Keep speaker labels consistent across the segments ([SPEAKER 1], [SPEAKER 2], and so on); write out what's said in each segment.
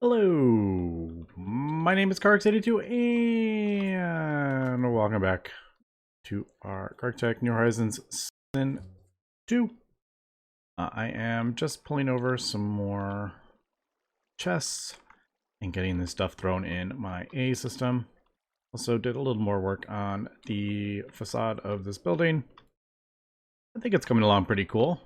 [SPEAKER 1] Hello, my name is CarX82 and welcome back to our GregTech New Horizons Season 2. I am just pulling over some more chests and getting this stuff thrown in my A system. Also did a little more work on the facade of this building. I think it's coming along pretty cool.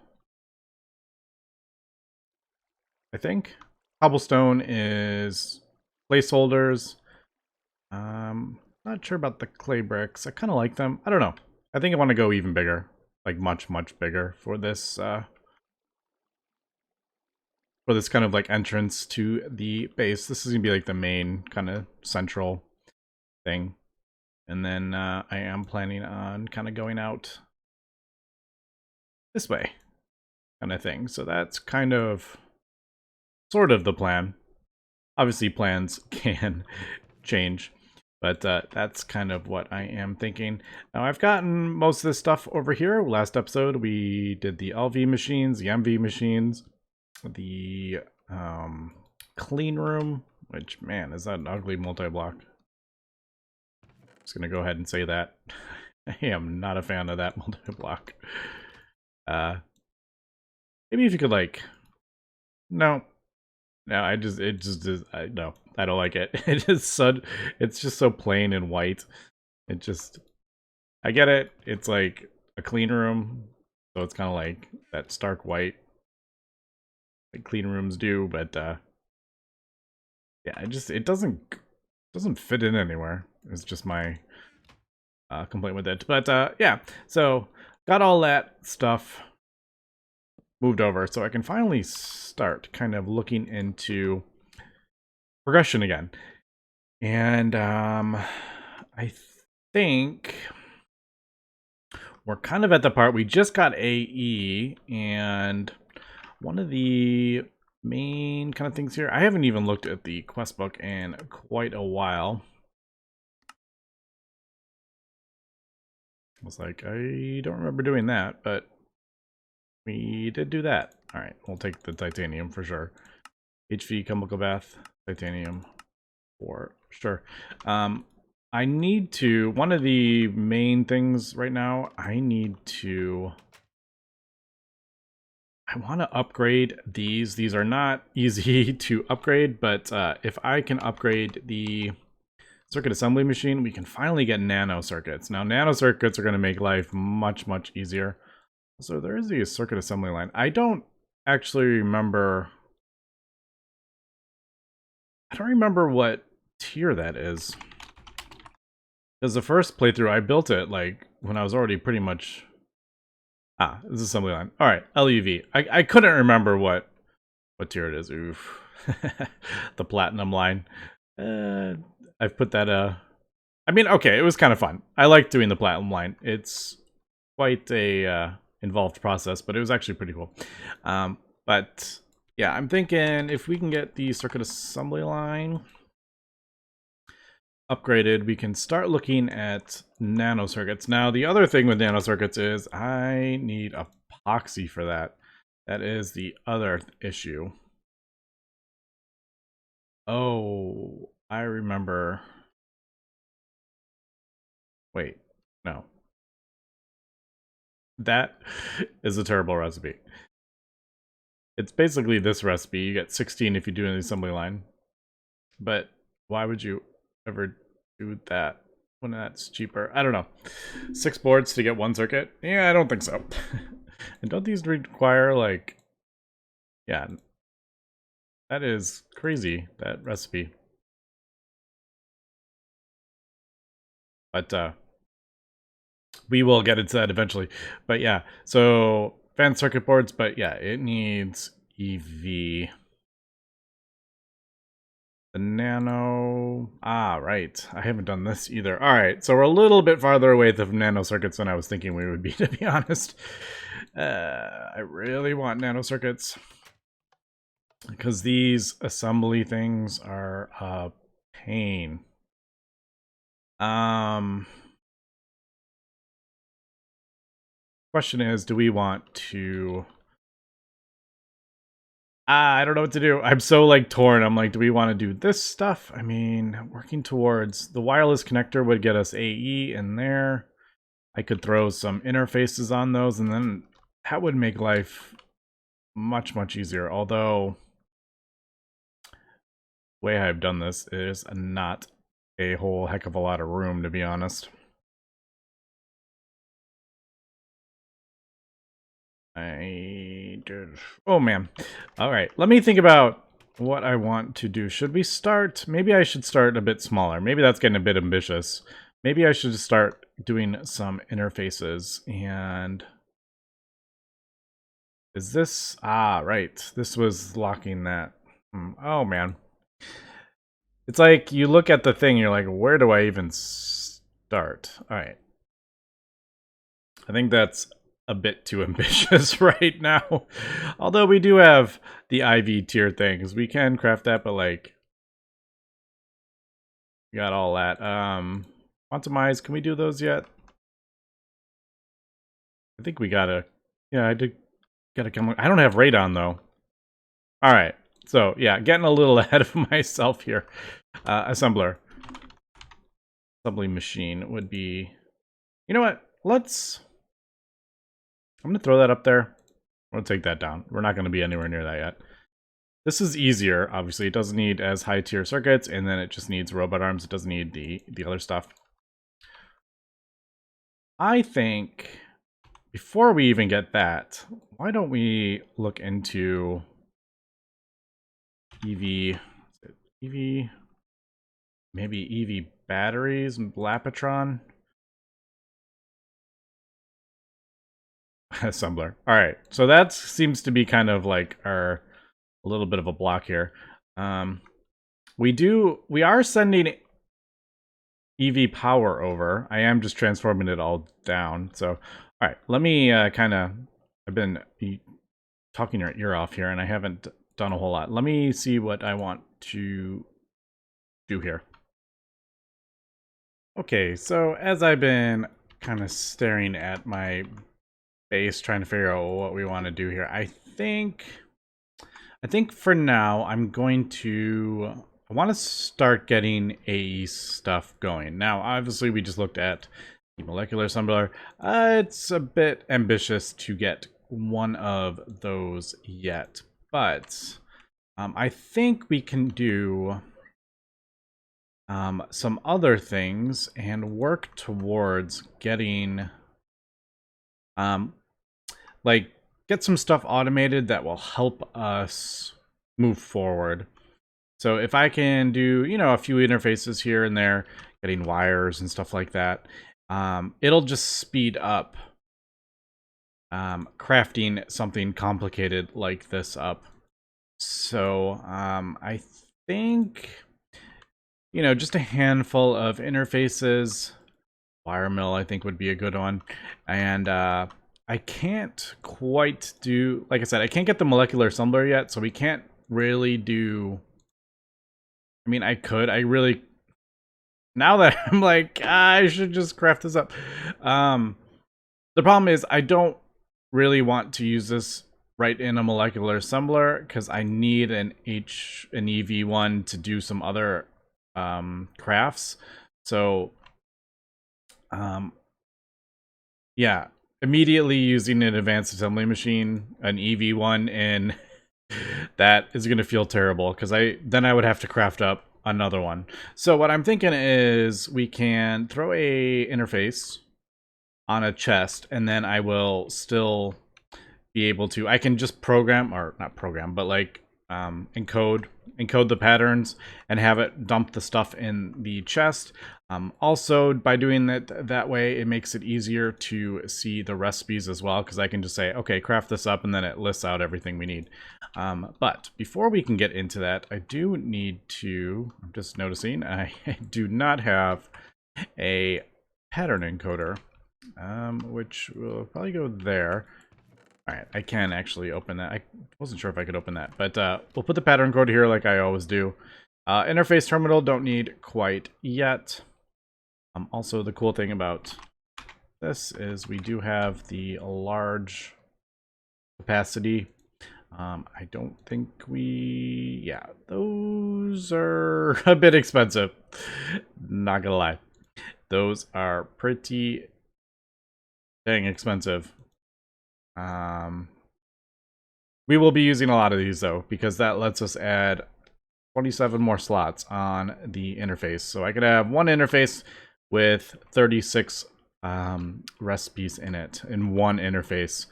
[SPEAKER 1] I think. Cobblestone is placeholders. Not sure about the clay bricks. I kind of like them. I don't know. I think I want to go even bigger, like much bigger for this kind of like entrance to the base. This is gonna be like the main kind of central thing, and then I am planning on kind of going out this way, kind of thing. So that's kind of sort of the plan. Obviously, plans can change. But that's kind of what I am thinking. Now, I've gotten most of this stuff over here. Last episode, we did the LV machines, the MV machines, the clean room, which, man, is that an ugly multi-block. Just going to go ahead and say that. I am not a fan of that multi-block. Maybe if you could, like... No, it just is. No, I don't like it. It's just so plain and white. It just, I get it. It's like a clean room, so it's kind of like that stark white, like clean rooms do. But yeah, it doesn't fit in anywhere. It's just my complaint with it. But yeah, so got all that stuff moved over, so I can finally start kind of looking into progression again. And I think we're kind of at the part we just got AE, and one of the main kind of things here, I haven't even looked at the quest book in quite a while. I was like, I don't remember doing that, but we did do that. All right, we'll take the titanium for sure. HV chemical bath, titanium for sure. I need to, one of the main things right now, I want to upgrade these. These are not easy to upgrade, but if I can upgrade the circuit assembly machine, we can finally get nano circuits. Now, nano circuits are going to make life much easier. So there is a circuit assembly line. I don't actually remember. I don't remember what tier that is. Because the first playthrough, I built it like when I was already pretty much... Ah, this is assembly line. All right, LUV. I couldn't remember what tier it is. Oof. The platinum line. I've put that... I mean, okay, it was kind of fun. I like doing the platinum line. It's quite a involved process, but it was actually pretty cool. But yeah, I'm thinking if we can get the circuit assembly line upgraded, we can start looking at nano circuits. Now, the other thing with nano circuits is I need epoxy for that. That is the other issue. Oh, I remember. Wait, no. That is a terrible recipe. It's basically this recipe. You get 16 if you do an assembly line. But why would you ever do that when that's cheaper? I don't know. 6 boards to get 1 circuit? Yeah, I don't think so. And don't these require, like... Yeah. That is crazy, that recipe. But, we will get into that eventually. But yeah, so advanced circuit boards, but yeah, it needs EV. The nano... Ah, right. I haven't done this either. Alright, so we're a little bit farther away from nano circuits than I was thinking we would be, to be honest. I really want nano circuits. Because these assembly things are a pain. Question is, do we want to I don't know what to do. I'm so like torn. I'm like, do we want to do this stuff? I mean, working towards the wireless connector would get us AE in there. I could throw some interfaces on those, and then that would make life much, much easier. Although, the way I've done this is not a whole heck of a lot of room, to be honest. Oh man. All right, let me think about what I want to do. Should we start? Maybe I should start a bit smaller. Maybe that's getting a bit ambitious. Maybe I should just start doing some interfaces. And is this? Ah, right. This was locking that. Oh man. It's like you look at the thing, you're like, where do I even start? All right. I think that's a bit too ambitious right now. Although we do have the IV tier things. We can craft that, but like we got all that. Quantumize, can we do those yet? I think we gotta I did gotta come. I don't have radon though. Alright. So yeah, getting a little ahead of myself here. Assembler. Assembly machine would be, you know what? I'm gonna throw that up there. We'll take that down. We're not gonna be anywhere near that yet. This is easier, obviously. It doesn't need as high tier circuits, and then it just needs robot arms. It doesn't need the other stuff. I think before we even get that, why don't we look into EV, maybe EV batteries, Lapatron? Assembler. All right, so that seems to be kind of like a little bit of a block here. We are sending EV power over. I am just transforming it all down. So, all right, let me I've been talking your ear off here, and I haven't done a whole lot. Let me see what I want to do here. Okay, so as I've been kind of staring at my base, trying to figure out what we want to do here, I think for now I'm going to I want to start getting AE stuff going. Now, obviously, we just looked at the molecular assembler. It's a bit ambitious to get one of those yet, but I think we can do some other things and work towards getting like get some stuff automated that will help us move forward. So if I can do, a few interfaces here and there, getting wires and stuff like that, it'll just speed up crafting something complicated like this up. So I think, just a handful of interfaces. Wire mill, I think, would be a good one. And I can't quite do, like I said, I can't get the molecular assembler yet, so we can't really do... I mean, I could. Now that I'm like, I should just craft this up. The problem is I don't really want to use this right in a molecular assembler because I need an EV1 to do some other crafts. So, yeah, immediately using an advanced assembly machine, an EV1, and that is going to feel terrible because then I would have to craft up another one. So what I'm thinking is we can throw a interface on a chest, and then I will still be able to, I can just program, or not program, but like encode the patterns and have it dump the stuff in the chest. Also, by doing that way, it makes it easier to see the recipes as well, because I can just say, okay, craft this up, and then it lists out everything we need. But before we can get into that, I do need to, I'm just noticing, I do not have a pattern encoder, which will probably go there. All right, I can actually open that. I wasn't sure if I could open that, but we'll put the pattern code here like I always do. Interface terminal, don't need quite yet. Also, the cool thing about this is we do have the large capacity I don't think we... Yeah, those are a bit expensive. Not gonna lie. Those are pretty dang expensive. We will be using a lot of these, though, because that lets us add 27 more slots on the interface. So I could have one interface with 36 recipes in it, in one interface,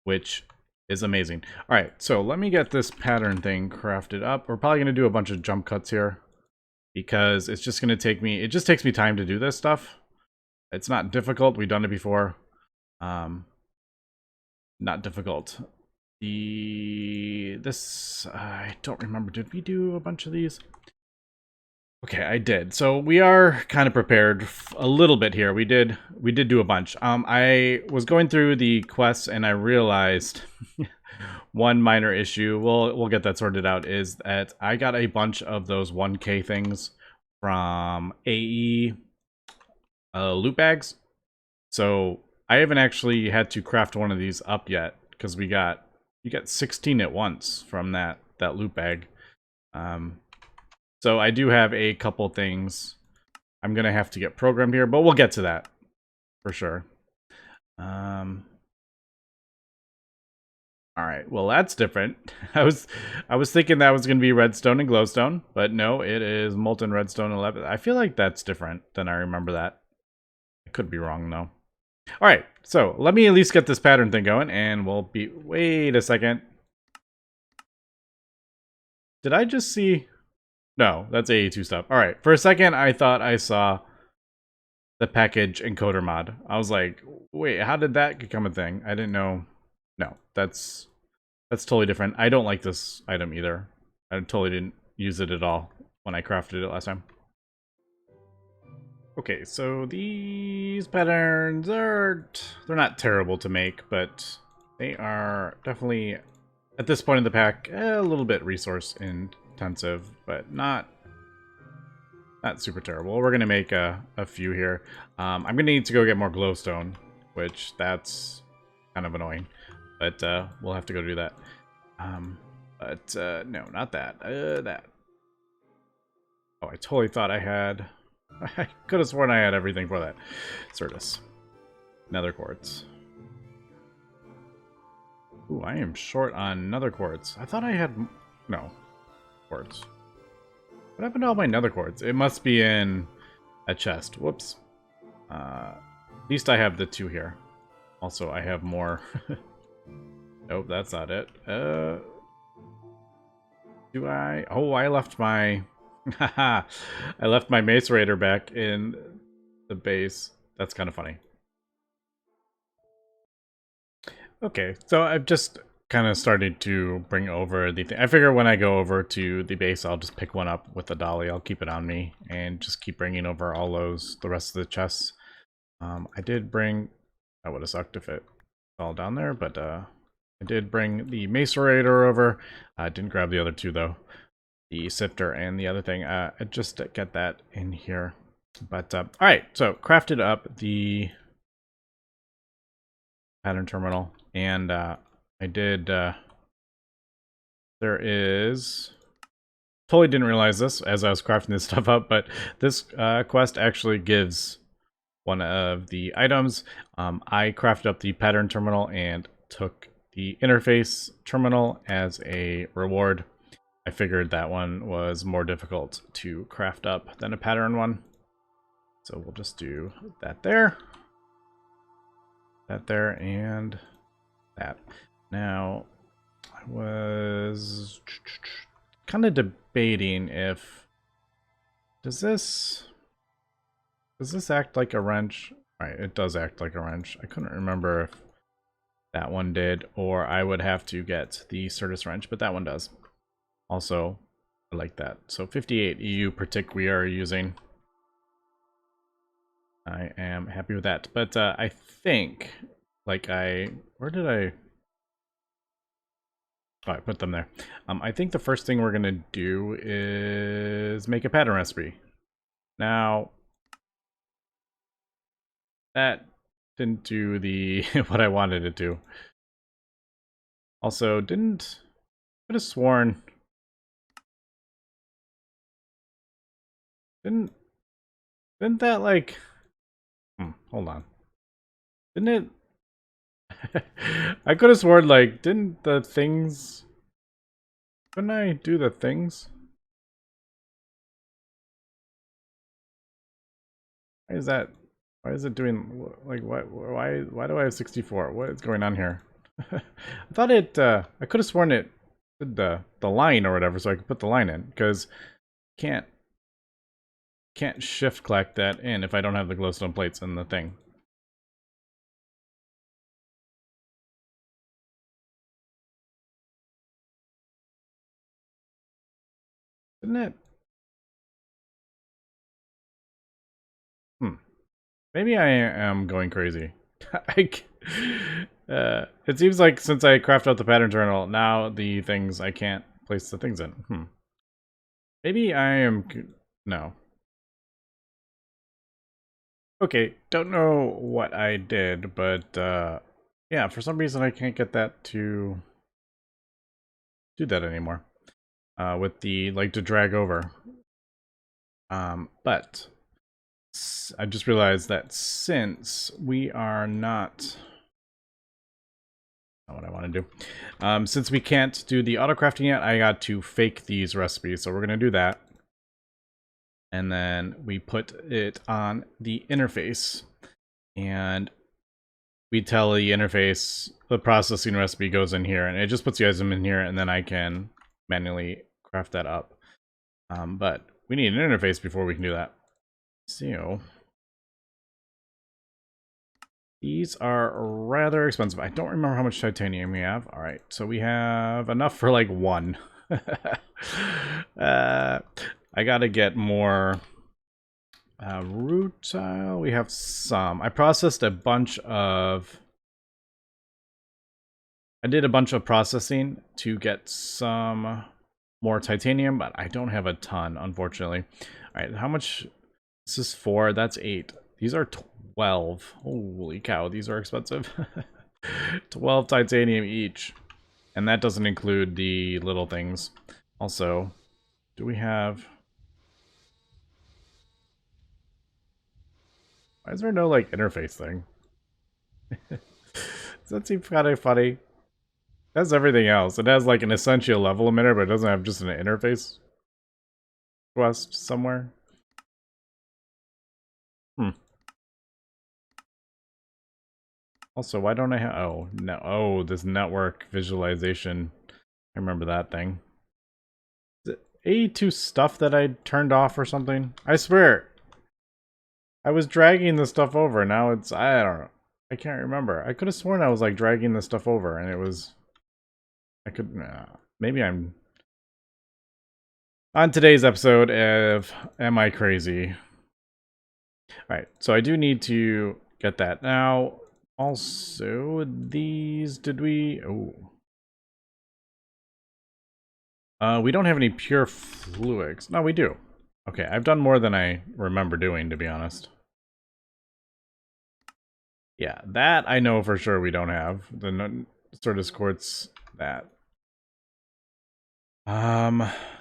[SPEAKER 1] which is amazing. All right, so let me get this pattern thing crafted up. We're probably going to do a bunch of jump cuts here because it's just going to take me, it just takes me time to do this stuff. It's not difficult. We've done it before. Not difficult. This, I don't remember. Did we do a bunch of these? Okay, I did. So we are kind of prepared a little bit here. We did do a bunch. I was going through the quests and I realized one minor issue. We'll get that sorted out. Is that I got a bunch of those 1K things from AE loot bags. So I haven't actually had to craft one of these up yet because you got 16 at once from that loot bag. So I do have a couple things I'm gonna have to get programmed here, but we'll get to that for sure. All right, well that's different. I was thinking that was gonna be redstone and glowstone, but no, it is molten redstone 11. I feel like that's different than I remember that. I could be wrong though. All right, so let me at least get this pattern thing going, and we'll be. Wait a second. Did I just see? No, that's AE2 stuff. All right, for a second I thought I saw the package encoder mod. I was like, wait, how did that become a thing? I didn't know. No, that's totally different. I don't like this item either. I totally didn't use it at all when I crafted it last time. Okay, so these patterns they're not terrible to make, but they are definitely at this point in the pack a little bit resource intensive, but not super terrible. We're gonna make a few here. I'm gonna need to go get more glowstone, which that's kind of annoying, but we'll have to go do that. No, not that. That. Oh, I totally thought I had. I could have sworn I had everything for that. Certus. Nether quartz. Ooh, I am short on nether quartz. I thought I had... No. Quartz. What happened to all my nether quartz? It must be in a chest. Whoops. At least I have the 2 here. Also, I have more. Nope, that's not it. Do I... Oh, I left my... Haha. I left my macerator back in the base. That's kind of funny. Okay, so I've just kind of started to bring over the thing. I figure when I go over to the base, I'll just pick one up with the dolly. I'll keep it on me and just keep bringing over all the rest of the chests. I did bring... That would have sucked if it fell down there, but I did bring the macerator over. I didn't grab the other 2 though. The sifter and the other thing. I just get that in here. But all right, so crafted up the pattern terminal, and I did. There is. Totally didn't realize this as I was crafting this stuff up, but this quest actually gives one of the items. I crafted up the pattern terminal and took the interface terminal as a reward. I figured that one was more difficult to craft up than a pattern one. So we'll just do that there, and that. Now, I was kind of debating if... Does this act like a wrench? All right, it does act like a wrench. I couldn't remember if that one did, or I would have to get the Certus wrench, but that one does. Also, I like that. So 58 EU per tick we are using. I am happy with that. But I think, like where did I... Oh, I put them there. I think the first thing we're going to do is make a pattern recipe. Now, that didn't do the what I wanted it to. Also, didn't... could have sworn... Didn't that, like... hold on. Didn't it... I could have sworn, like, didn't the things... Couldn't I do the things? Why is that? Why is it doing, like, why do I have 64? What is going on here? I thought it, I could have sworn it did the line or whatever, so I could put the line in, because can't shift collect that in if I don't have the glowstone plates in the thing. Didn't it? Maybe I am going crazy. It seems like since I craft out the pattern journal, now the things I can't place the things in. Maybe I am... No. Okay, don't know what I did, but yeah, for some reason I can't get that to do that anymore. With the, like, to drag over. But I just realized that since we are not what I want to do, since we can't do the autocrafting yet, I got to fake these recipes, so we're gonna do that. And then we put it on the interface, and we tell the interface the processing recipe goes in here, and it just puts the item in here, and then I can manually craft that up. But we need an interface before we can do that. So these are rather expensive. I don't remember how much titanium we have. All right, so we have enough for like one. I gotta get more rutile. We have some. I processed a bunch of... I did a bunch of processing to get some more titanium, but I don't have a ton, unfortunately. All right, how much? This is 4. That's 8. These are 12. Holy cow, these are expensive. 12 titanium each. And that doesn't include the little things. Also, do we have... Why is there no, like, interface thing? Does that seem kind of funny? It has everything else. It has, like, an essential level emitter, but it doesn't have just an interface quest somewhere. Also, why don't I have... Oh, no. Oh, this network visualization. I remember that thing. Is it A2 stuff that I turned off or something? I swear. I was dragging the stuff over. Now it's... I don't know. I can't remember. I could have sworn I was, like, dragging the stuff over, and it was... I could... maybe I'm... On today's episode of Am I Crazy? Alright, so I do need to get that. Now, also, these... Did we... Oh... we don't have any pure fluids. No, we do. Okay, I've done more than I remember doing, to be honest. Yeah, that I know for sure we don't have. The sort of quartz, that.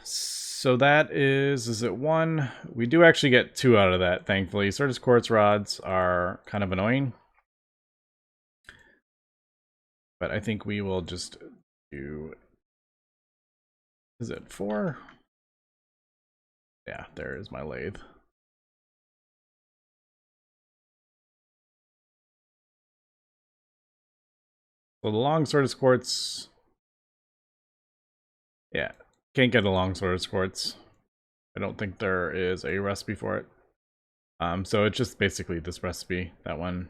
[SPEAKER 1] So that is it 1? We do actually get 2 out of that, thankfully. Certus quartz rods are kind of annoying. But I think we will just do... Is it 4? Yeah, there is my lathe. So the long Certus quartz... Yeah, can't get a long Certus quartz. I don't think there is a recipe for it. So it's just basically this recipe, that one.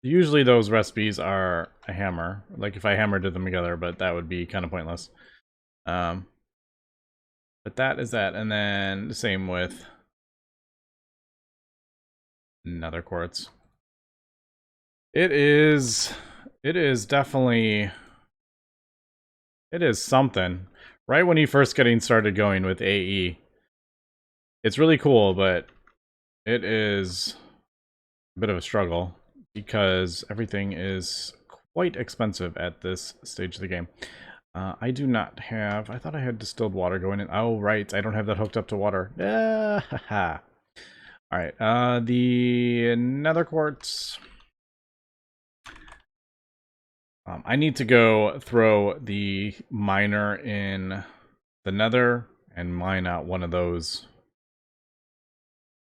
[SPEAKER 1] Usually those recipes are a hammer, like if I hammered them together, but that would be kind of pointless. But that is that, and then the same with another quartz. It is definitely, it is something. Right when you first getting started going with AE, it's really cool, but it is a bit of a struggle because everything is quite expensive at this stage of the game. I do not have... I thought I had distilled water going in. Oh, right. I don't have that hooked up to water. Haha. Alright, the nether quartz. I need to go throw the miner in the nether and mine out one of those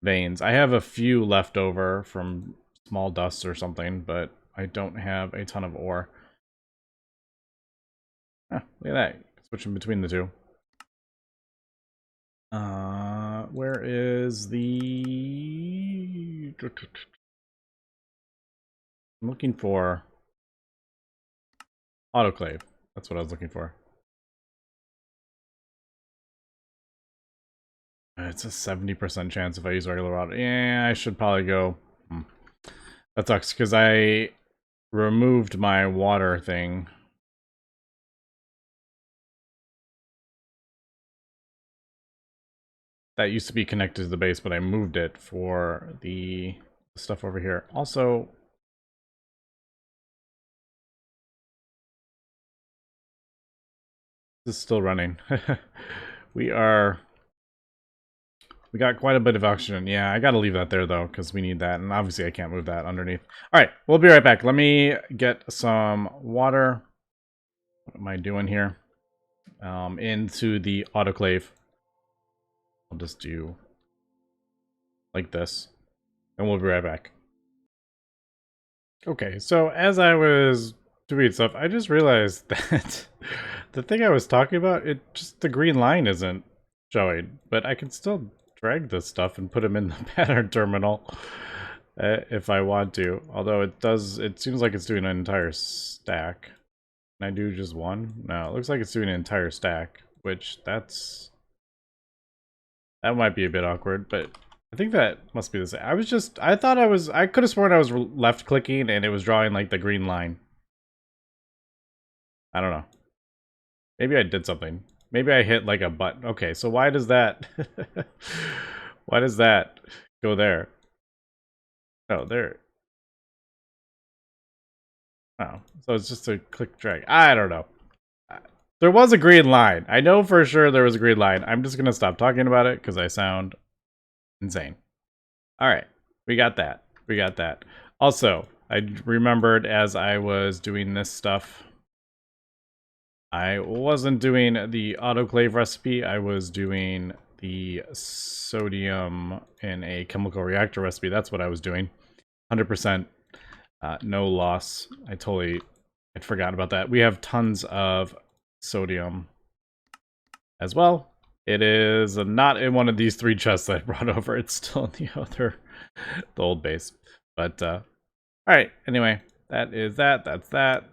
[SPEAKER 1] veins. I have a few left over from small dusts or something, but I don't have a ton of ore. Look at that. Switching between the two. Where is the... I'm looking for autoclave. That's what I was looking for. It's a 70% chance if I use regular water. Yeah, I should probably go. That sucks because I removed my water thing. That used to be connected to the base, but I moved it for the stuff over here. Also, this is still running. We got quite a bit of oxygen. Yeah, I gotta leave that there though, because we need that. And obviously I can't move that underneath. Alright, we'll be right back. Let me get some water. What am I doing here? Into the autoclave. I'll just do like this. And we'll be right back. Okay, so as I was doing stuff, I just realized that the thing I was talking about, the green line isn't showing, but I can still drag this stuff and put them in the pattern terminal if I want to. Although it seems like it's doing an entire stack. Can I do just one? No, it looks like it's doing an entire stack, which that might be a bit awkward, but I think that must be the same. I could have sworn I was left clicking and it was drawing like the green line. I don't know. Maybe I did something. Maybe I hit like a button. Okay, so why does that why does that go there? Oh, there. Oh, so it's just a click drag. I don't know. There was a green line. I know for sure there was a green line. I'm just gonna stop talking about it because I sound insane. Alright, we got that. We got that. Also, I remembered as I was doing this stuff, I wasn't doing the autoclave recipe, I was doing the sodium in a chemical reactor recipe. That's what I was doing. 100% no loss. I'd forgotten about that. We have tons of sodium as well. It is not in one of these 3 chests that I brought over. It's still in the old base. But, alright, anyway, that is that. That's that.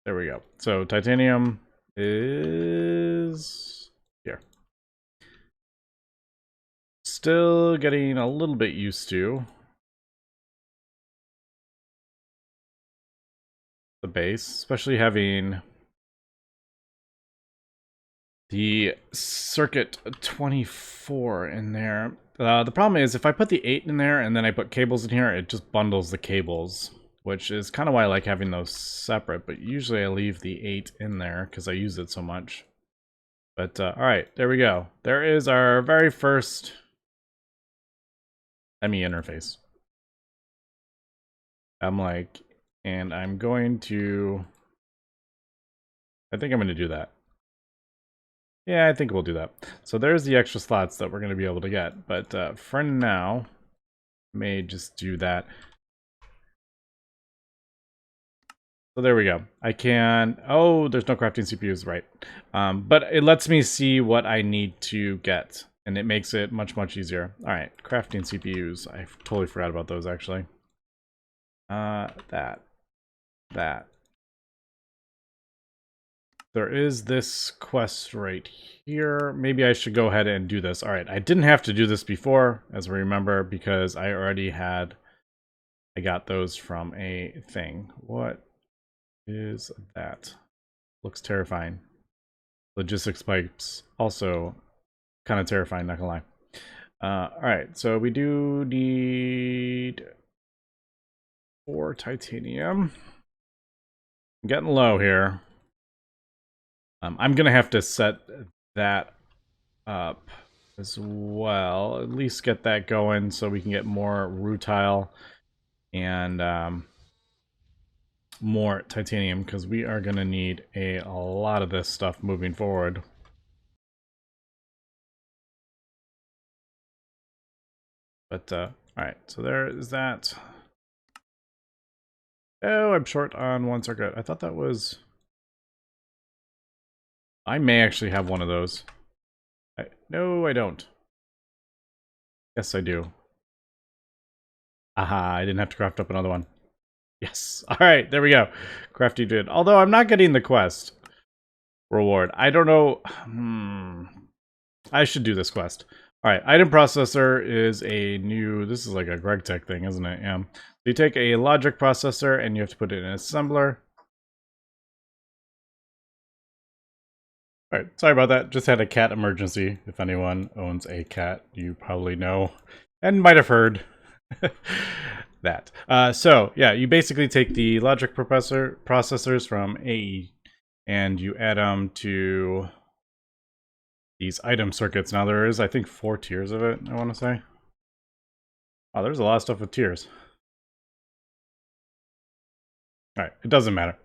[SPEAKER 1] There we go. So, titanium is here. Still getting a little bit used to the base, especially having the circuit 24 in there. The problem is if I put the 8 in there and then I put cables in here, it just bundles the cables, which is kind of why I like having those separate, but usually I leave the 8 in there because I use it so much. But alright, there we go. There is our very first ME interface. And I'm going to... I think I'm going to do that. Yeah, I think we'll do that. So there's the extra slots that we're going to be able to get. But for now, I may just do that. So there we go. I can... Oh, there's no crafting CPUs, right. But it lets me see what I need to get. And it makes it much, much easier. Alright, crafting CPUs. I totally forgot about those, actually. That. There is this quest right here. Maybe I should go ahead and do this. All right, I didn't have to do this before, as we remember, because I already had... I got those from a thing. What is that? Looks terrifying. Logistics pipes. Also kind of terrifying, not gonna lie. All right, so we do need 4 titanium. I'm getting low here. I'm gonna have to set that up as well. At least get that going so we can get more rutile and more titanium, because we are gonna need a lot of this stuff moving forward. But alright, so there is that. Oh, I'm short on 1 circuit. I thought that was... I may actually have one of those. No, I don't. Yes, I do. Aha, I didn't have to craft up another one. Yes. Alright, there we go. Crafty did. Although I'm not getting the quest reward. I don't know. I should do this quest. Alright, item processor is a new... This is like a GregTech thing, isn't it? Yeah. So you take a logic processor and you have to put it in an assembler. Alright, sorry about that. Just had a cat emergency. If anyone owns a cat, you probably know and might have heard that. So, yeah, you basically take the logic processors from AE and you add them to these item circuits. Now there is, I think, 4 tiers of it, I want to say. Oh, there's a lot of stuff with tiers. Alright, it doesn't matter.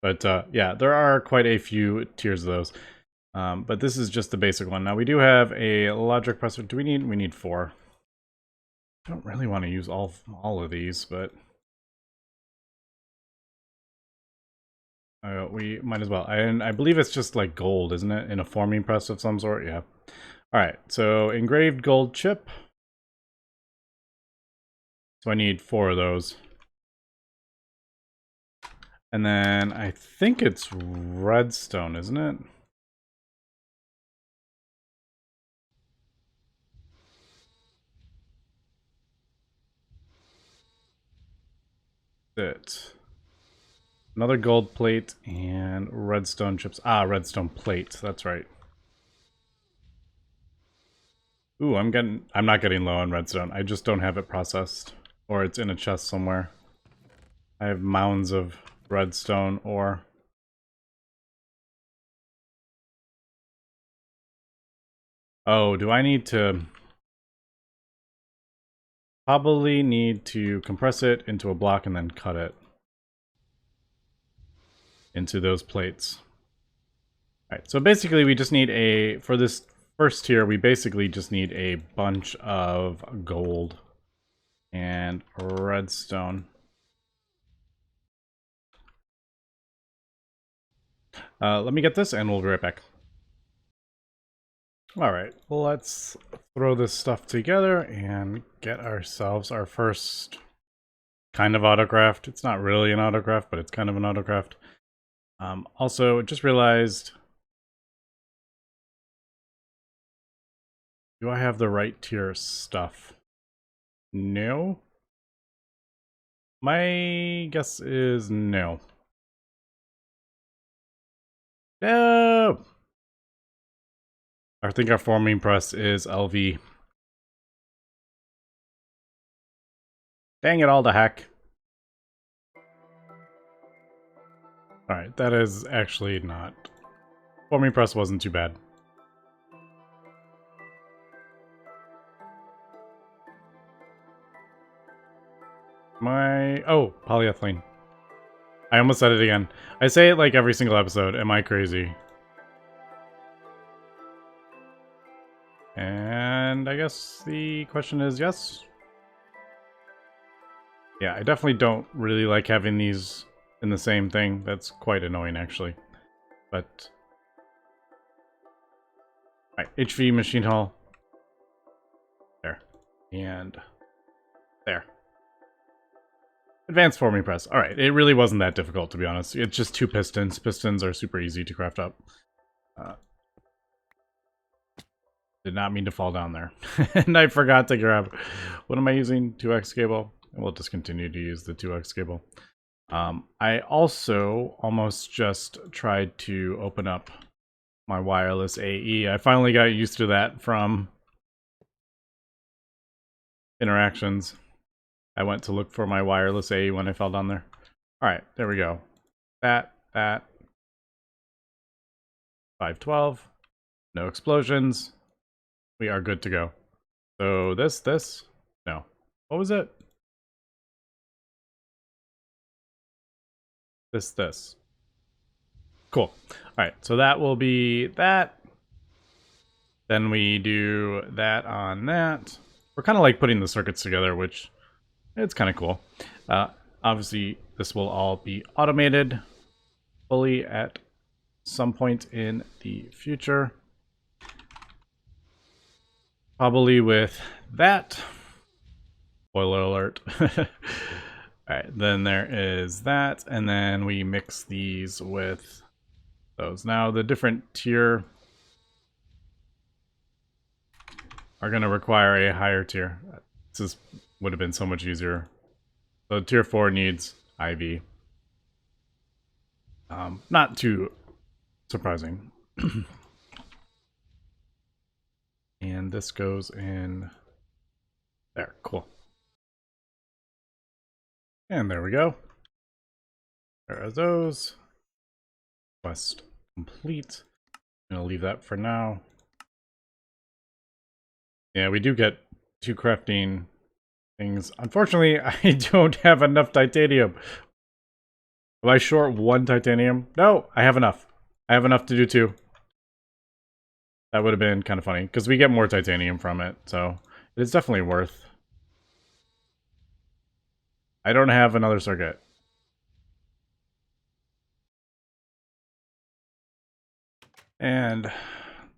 [SPEAKER 1] But, yeah, there are quite a few tiers of those. But this is just the basic one. Now we do have a logic processor. Do we need? We need 4. I don't really want to use all of these, but we might as well. And I believe it's just like gold, isn't it? In a forming press of some sort. Yeah. All right. So engraved gold chip. So I need 4 of those. And then I think it's redstone, isn't it? Another gold plate and redstone chips. Ah, redstone plate. That's right. Ooh, I'm not getting low on redstone. I just don't have it processed. Or it's in a chest somewhere. I have mounds of redstone ore. Oh, do I need to... Probably need to compress it into a block and then cut it into those plates. Alright, so basically we just need a... For this first tier, we basically just need a bunch of gold and redstone. Let me get this and we'll be right back. Alright, let's throw this stuff together and get ourselves our first kind of autocraft. It's not really an autocraft, but it's kind of an autocraft. Also, just realized... Do I have the right tier stuff? No? My guess is no. No! I think our forming press is LV. Dang it all to heck. Alright, that is actually not... Forming press wasn't too bad. Oh, polyethylene. I almost said it again. I say it like every single episode. Am I crazy? And I guess the question is yes. Yeah, I definitely don't really like having these in the same thing. That's quite annoying, actually. But... Alright, HV machine hall. There. And... there. Advanced forming press. Alright, it really wasn't that difficult, to be honest. It's just 2 pistons. Pistons are super easy to craft up. Did not mean to fall down there. And I forgot to grab... What am I using? 2x cable? We'll just continue to use the 2x cable. I also almost just tried to open up my wireless AE. I finally got used to that from interactions. I went to look for my wireless A when I fell down there. Alright, there we go. That. 512. No explosions. We are good to go. So this? No. What was it? This. Cool. Alright, so that will be that. Then we do that on that. We're kind of like putting the circuits together, which it's kind of cool. Obviously, this will all be automated fully at some point in the future. Probably with that. Spoiler alert. Alright, then there is that, and then we mix these with those. Now, the different tier are going to require a higher tier. This would have been so much easier. So tier 4 needs IV. Not too surprising. And this goes in there. Cool. And there we go. There are those. Quest complete. I'm going to leave that for now. Yeah, we do get 2 crafting things. Unfortunately, I don't have enough titanium. Am I short 1 titanium? No, I have enough. I have enough to do 2. That would have been kind of funny, because we get more titanium from it, so it is definitely worth. I don't have another circuit. And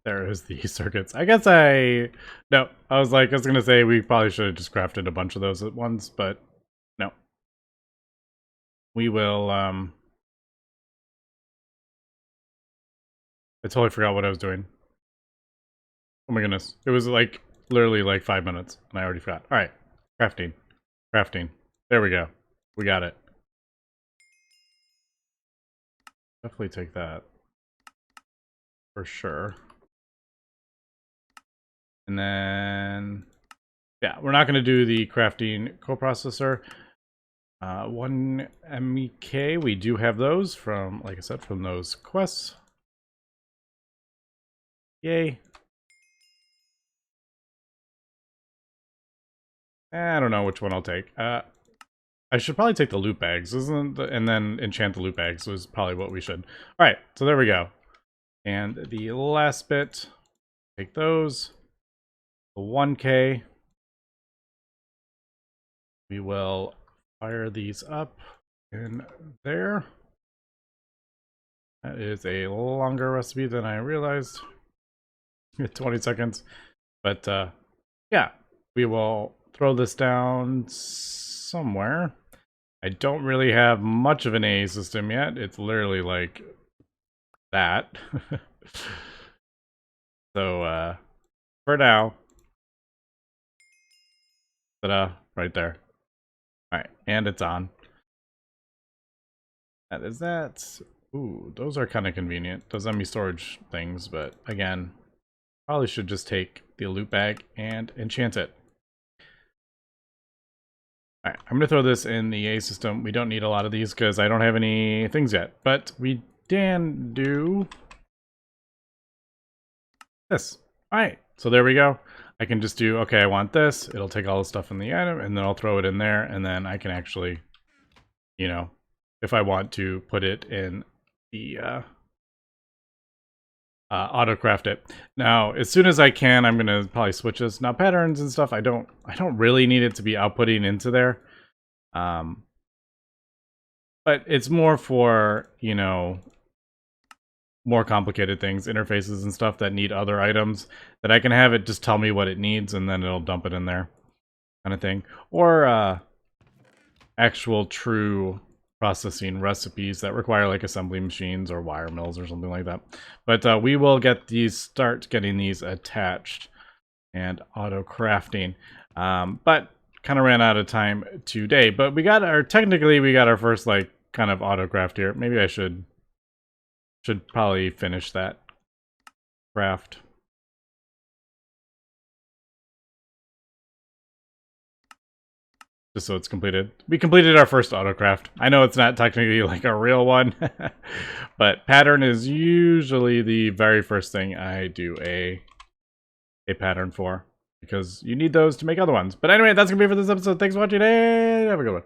[SPEAKER 1] there is the circuits. I guess no, I was gonna say we probably should have just crafted a bunch of those at once, but no. We will, I totally forgot what I was doing. Oh my goodness. It was like, literally like 5 minutes, and I already forgot. Alright, crafting. Crafting. There we go. We got it. Definitely take that. For sure. And then, yeah, we're not going to do the crafting coprocessor. 1 MEK, we do have those from, like I said, from those quests. Yay. I don't know which one I'll take. I should probably take the loot bags, and then enchant the loot bags was probably what we should. Alright, so there we go. And the last bit, take those. The 1K. We will fire these up in there. That is a longer recipe than I realized. 20 seconds. But yeah, we will throw this down somewhere. I don't really have much of an A system yet. It's literally like that. So for now, ta-da, right there. Alright, and it's on. That is that. Ooh, those are kind of convenient. Those ME storage things, but again, probably should just take the loot bag and enchant it. Alright, I'm going to throw this in the A system. We don't need a lot of these because I don't have any things yet, but we can do this. Alright, so there we go. I can just do, okay, I want this. It'll take all the stuff in the item, and then I'll throw it in there, and then I can actually, you know, if I want to put it in the Autocraft it. Now, as soon as I can, I'm gonna probably switch this. Now, patterns and stuff, I don't really need it to be outputting into there. But it's more for, you know, more complicated things, interfaces and stuff that need other items, that I can have it just tell me what it needs and then it'll dump it in there, kind of thing. Or actual true processing recipes that require like assembly machines or wire mills or something like that. But we will get these, start getting these attached and auto crafting. But kind of ran out of time today. But we got our, technically we got our first like kind of auto craft here. Maybe I should probably finish that craft. just so it's completed. We completed our first Autocraft. I know it's not technically like a real one, but pattern is usually the very first thing I do a pattern for, because you need those to make other ones. But anyway, that's gonna be it for this episode. Thanks for watching, and have a good one.